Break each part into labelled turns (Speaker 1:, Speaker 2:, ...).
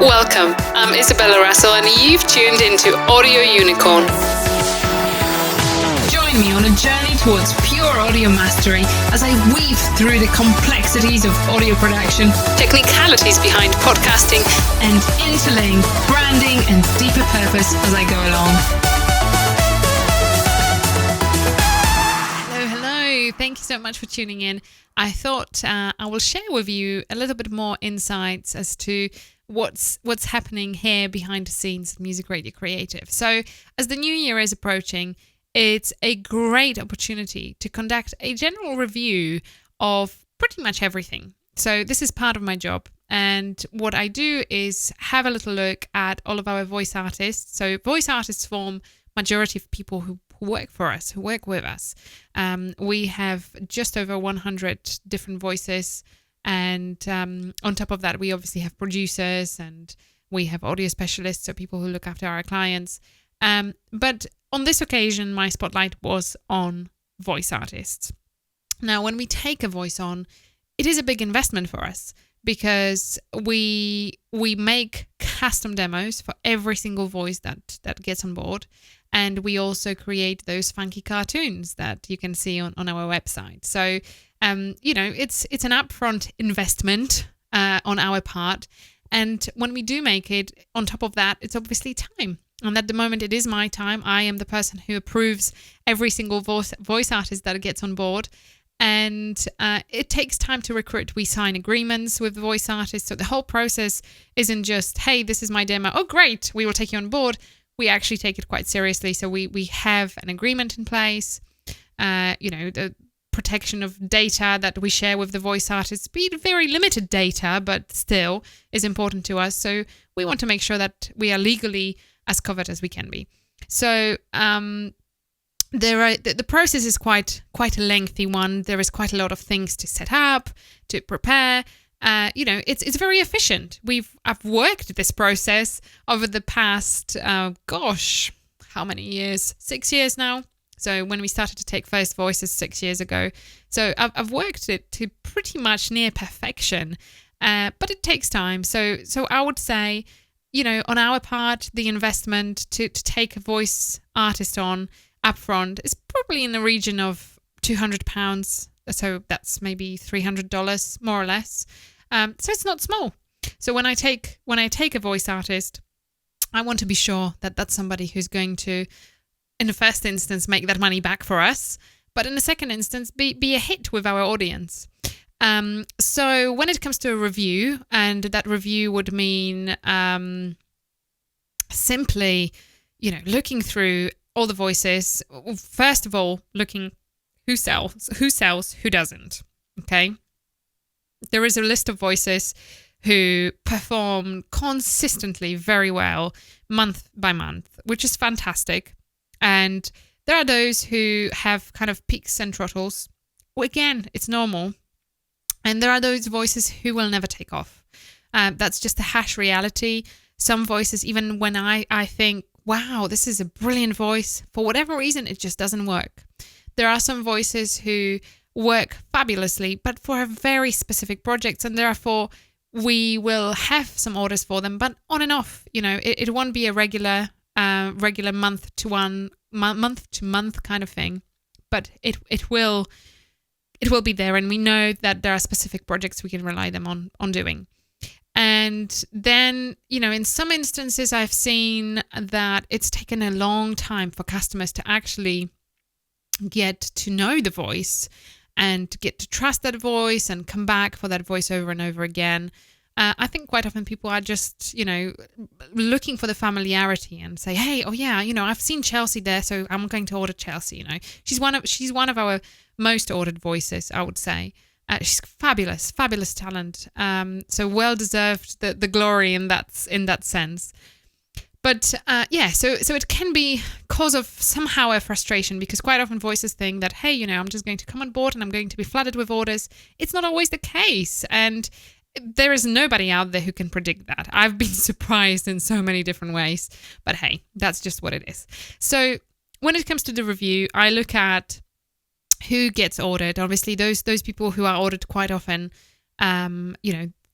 Speaker 1: Welcome, I'm Isabella Russell and you've tuned into Audio Unicorn. Join me on a journey towards pure audio mastery as I weave through the complexities of audio production, technicalities behind podcasting, and interlaying branding and deeper purpose as I go along. Hello. Thank you so much for tuning in. I thought I will share with you a little bit more insights as to what's happening here behind the scenes at Music Radio Creative. So as the new year is approaching, it's a great opportunity to conduct a general review of pretty much everything. So this is part of my job. And what I do is have a little look at all of our voice artists. So voice artists form majority of people who work for us, who work with us. We have just over 100 different voices. And on top of that, we obviously have producers and we have audio specialists, so people who look after our clients. But on this occasion, my spotlight was on voice artists. Now, when we take a voice on, it is a big investment for us because we make custom demos for every single voice that gets on board. And we also create those funky cartoons that you can see on our website. So, it's an upfront investment on our part. And when we do make it, on top of that, it's obviously time. And at the moment, it is my time. I am the person who approves every single voice artist that gets on board. And it takes time to recruit. We sign agreements with the voice artists. So the whole process isn't just, hey, this is my demo. Oh, great, we will take you on board. We actually take it quite seriously. So we have an agreement in place. The protection of data that we share with the voice artists, be it very limited data, but still is important to us. So we want to make sure that we are legally as covered as we can be. So the process is quite a lengthy one. There is quite a lot of things to set up, to prepare. It's very efficient. I've worked this process over the past, how many years? 6 years now. So when we started to take first voices 6 years ago. So I've worked it to pretty much near perfection, but it takes time. So I would say, on our part, the investment to take a voice artist on upfront is probably in the region of £200. So that's maybe $300 more or less. So it's not small. So when I take a voice artist, I want to be sure that that's somebody who's going to, in the first instance, make that money back for us, but in the second instance, be a hit with our audience. So when it comes to a review, and that review would mean simply, looking through all the voices. First of all, looking who sells, who doesn't. Okay. There is a list of voices who perform consistently very well month by month, which is fantastic. And there are those who have kind of peaks and trottles. Well, again, it's normal. And there are those voices who will never take off. That's just a harsh reality. Some voices, even when I think, wow, this is a brilliant voice, for whatever reason, it just doesn't work. There are some voices who work fabulously, but for a very specific projects, and therefore we will have some orders for them, but on and off. It won't be a regular month to month kind of thing, but it will be there, and we know that there are specific projects we can rely them on doing. And then, in some instances, I've seen that it's taken a long time for customers to actually get to know the voice and get to trust that voice and come back for that voice over and over again. I think quite often people are just, looking for the familiarity and say, hey, oh yeah, I've seen Chelsea there, so I'm going to order Chelsea. She's one of our most ordered voices, I would say. She's fabulous talent. So well deserved the glory in that sense. But so it can be cause of somehow a frustration, because quite often voices think that, hey, I'm just going to come on board and I'm going to be flooded with orders. It's not always the case. And there is nobody out there who can predict that. I've been surprised in so many different ways. But hey, that's just what it is. So when it comes to the review, I look at who gets ordered. Obviously, those people who are ordered quite often,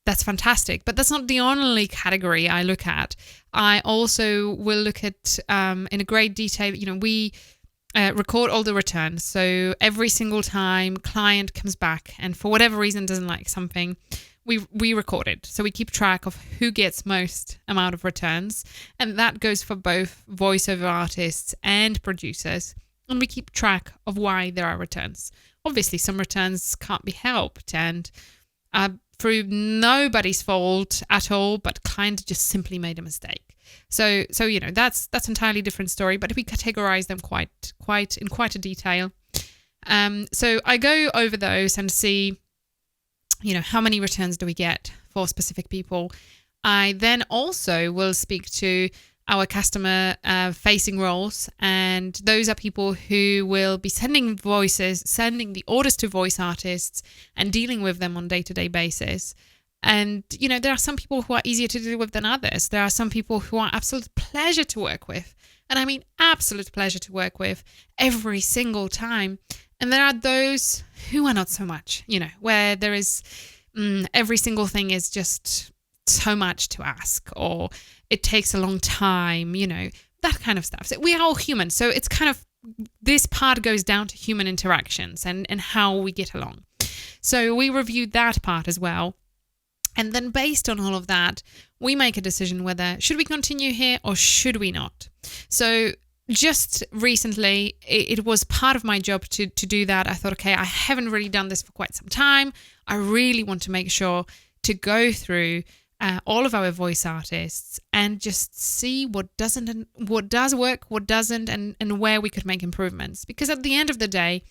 Speaker 1: that's fantastic. But that's not the only category I look at. I also will look at in a great detail, we record all the returns. So every single time client comes back and for whatever reason doesn't like something, we record it. So we keep track of who gets most amount of returns. And that goes for both voiceover artists and producers. And we keep track of why there are returns. Obviously, some returns can't be helped and through nobody's fault at all, but client just simply made a mistake. So that's entirely different story, but we categorize them quite a detail. So I go over those and see, how many returns do we get for specific people. I then also will speak to our customer facing roles, and those are people who will be sending the orders to voice artists and dealing with them on day-to-day basis. And, there are some people who are easier to deal with than others. There are some people who are absolute pleasure to work with. And I mean absolute pleasure to work with every single time. And there are those who are not so much, where there is every single thing is just so much to ask, or it takes a long time, that kind of stuff. So we are all human. So it's kind of, this part goes down to human interactions and how we get along. So we reviewed that part as well. And then based on all of that, we make a decision whether should we continue here or should we not. So just recently, it was part of my job to do that. I thought, okay, I haven't really done this for quite some time. I really want to make sure to go through all of our voice artists and just see what doesn't and what does work, what doesn't, and where we could make improvements. Because at the end of the day,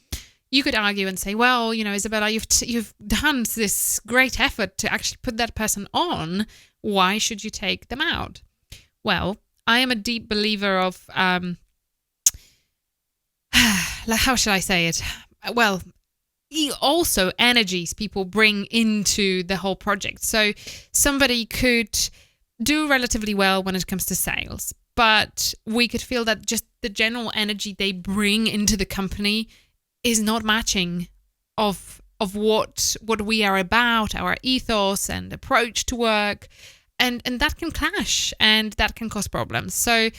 Speaker 1: you could argue and say, well, Isabella, you've done this great effort to actually put that person on. Why should you take them out? Well, I am a deep believer of, how shall I say it? Well, also energies people bring into the whole project. So somebody could do relatively well when it comes to sales, but we could feel that just the general energy they bring into the company is not matching of what we are about, our ethos and approach to work, and that can clash and that can cause problems. So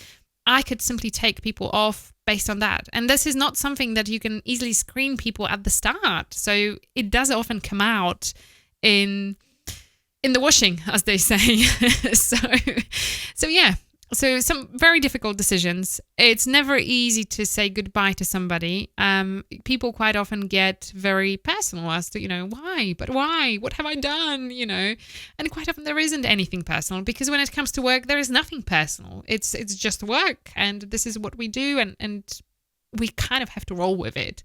Speaker 1: I could simply take people off based on that. And this is not something that you can easily screen people at the start. So it does often come out in the washing, as they say. So yeah. So some very difficult decisions. It's never easy to say goodbye to somebody. People quite often get very personal as to, why? But why? What have I done? And quite often there isn't anything personal, because when it comes to work, there is nothing personal. It's just work, and this is what we do, and we kind of have to roll with it.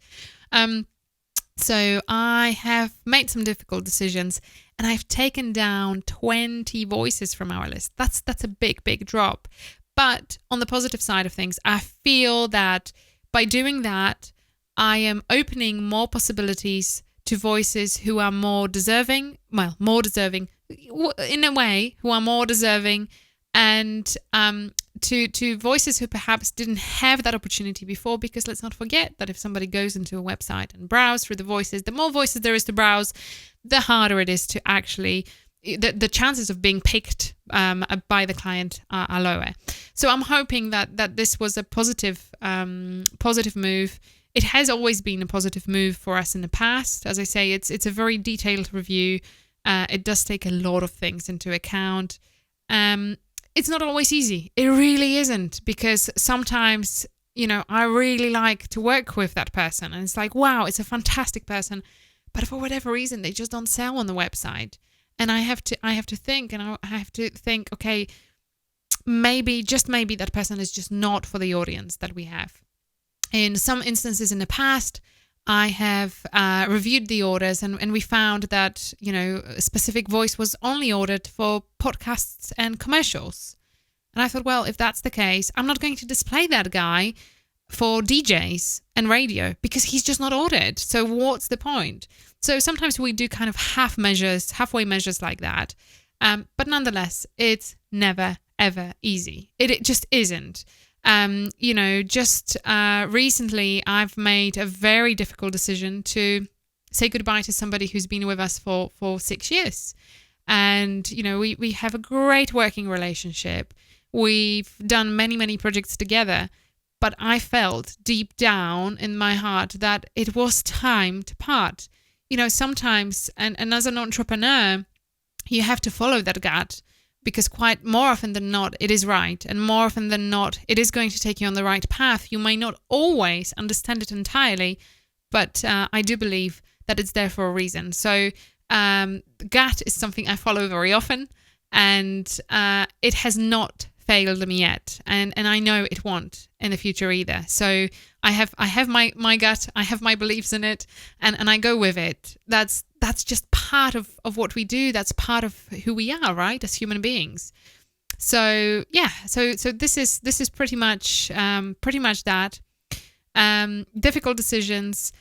Speaker 1: So I have made some difficult decisions, and I've taken down 20 voices from our list. That's a big drop. But on the positive side of things, I feel that by doing that, I am opening more possibilities to voices who are more deserving in a way, who are more deserving, and to voices who perhaps didn't have that opportunity before. Because let's not forget that if somebody goes into a website and browse through the voices, the more voices there is to browse, the harder it is to actually, the chances of being picked by the client are lower. So I'm hoping that this was a positive move. It has always been a positive move for us in the past. As I say, it's a very detailed review. It does take a lot of things into account. It's not always easy. It really isn't, because sometimes, I really like to work with that person, and it's like, wow, it's a fantastic person, but for whatever reason, they just don't sell on the website. And I have to think, okay, maybe that person is just not for the audience that we have. In some instances in the past, I have reviewed the orders, and we found that, a specific voice was only ordered for podcasts and commercials. And I thought, well, if that's the case, I'm not going to display that guy for DJs and radio, because he's just not ordered. So what's the point? So sometimes we do kind of halfway measures like that. But nonetheless, it's never, ever easy. It just isn't. Recently I've made a very difficult decision to say goodbye to somebody who's been with us for 6 years. And, we have a great working relationship. We've done many, many projects together. But I felt deep down in my heart that it was time to part. Sometimes, and as an entrepreneur, you have to follow that gut, because quite more often than not, it is right. And more often than not, it is going to take you on the right path. You may not always understand it entirely, but I do believe that it's there for a reason. So gut is something I follow very often, and it has not failed me yet, and I know it won't in the future either. So I have my gut, I have my beliefs in it, and I go with it. That's just part of what we do. That's part of who we are, right, as human beings. So yeah, so this is pretty much that. Difficult decisions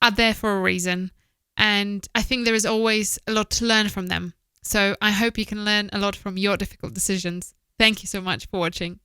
Speaker 1: are there for a reason, and I think there is always a lot to learn from them. So I hope you can learn a lot from your difficult decisions. Thank you so much for watching.